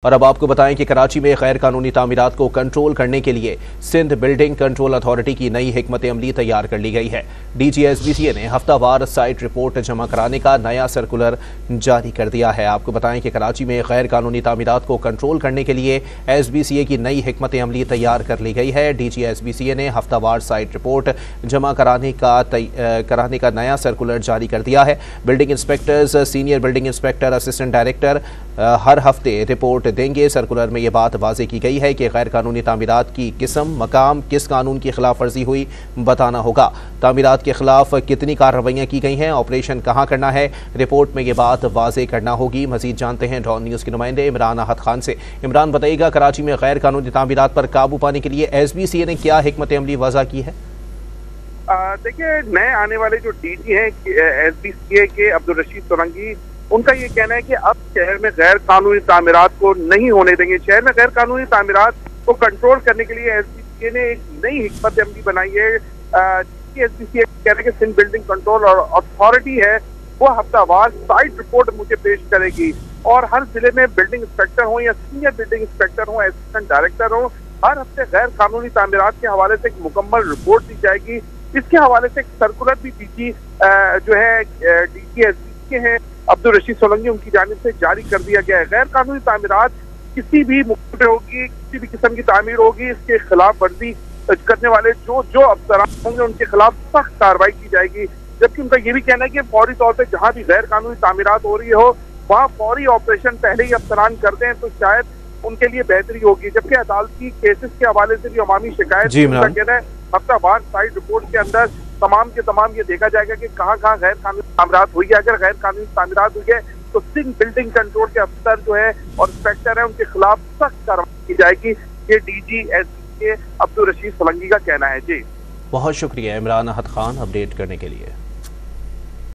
और अब आपको बताएं कि कराची में गैर कानूनी तामीरात को कंट्रोल करने के लिए सिंध बिल्डिंग कंट्रोल अथॉरिटी की नई हिकमत अमली तैयार कर ली गई है। DGSBCA ने हफ्तावार साइट रिपोर्ट जमा कराने का नया सर्कुलर जारी कर दिया है। आपको बताएं कि कराची में गैर कानूनी तामीरात को कंट्रोल करने के लिए SBCA की नई हिकमत अमली तैयार कर ली गई है। DGSBCA ने हफ्तावार साइट रिपोर्ट जमा कराने का नया सर्कुलर जारी कर दिया है। Building inspectors, senior building inspector, assistant director हर हफ्ते रिपोर्ट देंगे। सर्कुलर में यह बात वाज़ेह की गई है कि गैर कानूनी तामीरात की किस्म, मकाम, किस कानून की खिलाफ वर्जी हुई बताना होगा। तामीरात के खिलाफ कितनी कार्रवाइयाँ की गई हैं, ऑपरेशन कहाँ करना है, रिपोर्ट में यह बात वाज़ेह करना होगी। मजीद जानते हैं डॉन न्यूज़ के नुमाइंदे इमरान अहद खान से। इमरान, बताइएगा कराची में गैर कानूनी तामीरात पर काबू पाने के लिए SBCA ने क्या हिकमत अमली वज़ा की है? देखिए, नए आने वाले जो DG हैं SBCA के अब्दुल रशीद सोलंकी, उनका ये कहना है कि अब शहर में गैर कानूनी तामीरात को नहीं होने देंगे। शहर में गैर कानूनी तामीरात को कंट्रोल करने के लिए SBCA ने एक नई हिकमत अमली बनाई है। SBCA कह रहे हैं कि सिंध बिल्डिंग कंट्रोल और अथॉरिटी है वो हफ्तावार साइट रिपोर्ट मुझे पेश करेगी और हर जिले में बिल्डिंग इंस्पेक्टर हो या सीनियर बिल्डिंग इंस्पेक्टर हो, असिस्टेंट डायरेक्टर हो, हर हफ्ते गैर कानूनी तामीरात के हवाले से एक मुकम्मल रिपोर्ट दी जाएगी। इसके हवाले से एक सर्कुलर भी DG जो है DG SBCA है अब्दुल रशीद सोलंकी, उनकी जानिब से जारी कर दिया गया है। गैर कानूनी तामीरात किसी भी मुल्क में होगी, किसी भी किस्म की तामीर होगी, इसके खिलाफ वर्जी करने वाले जो अफसरान होंगे उनके खिलाफ सख्त कार्रवाई की जाएगी। जबकि उनका ये भी कहना है कि फौरी तौर पर जहाँ भी गैर कानूनी तामीरात हो रही हो वहाँ फौरी ऑपरेशन पहले ही अफसरान करते हैं तो शायद उनके लिए बेहतरी होगी। जबकि अदालती केसेस के हवाले से भी अवामी शिकायत का कहना है हफ्तावार साइट रिपोर्ट के अंदर तमाम के तमाम ये देखा जाएगा कि कहाँ गैर कानूनी तामीरात हुई है। अगर गैर कानूनी तामीरात हुई है तो सिंध बिल्डिंग कंट्रोल के अफसर जो है और इंस्पेक्टर है उनके खिलाफ सख्त कार्रवाई की जाएगी। ये DG SBCA अब्दुल रशीद सोलंकी का कहना है। जी, बहुत शुक्रिया इमरान अहद खान अपडेट करने के लिए।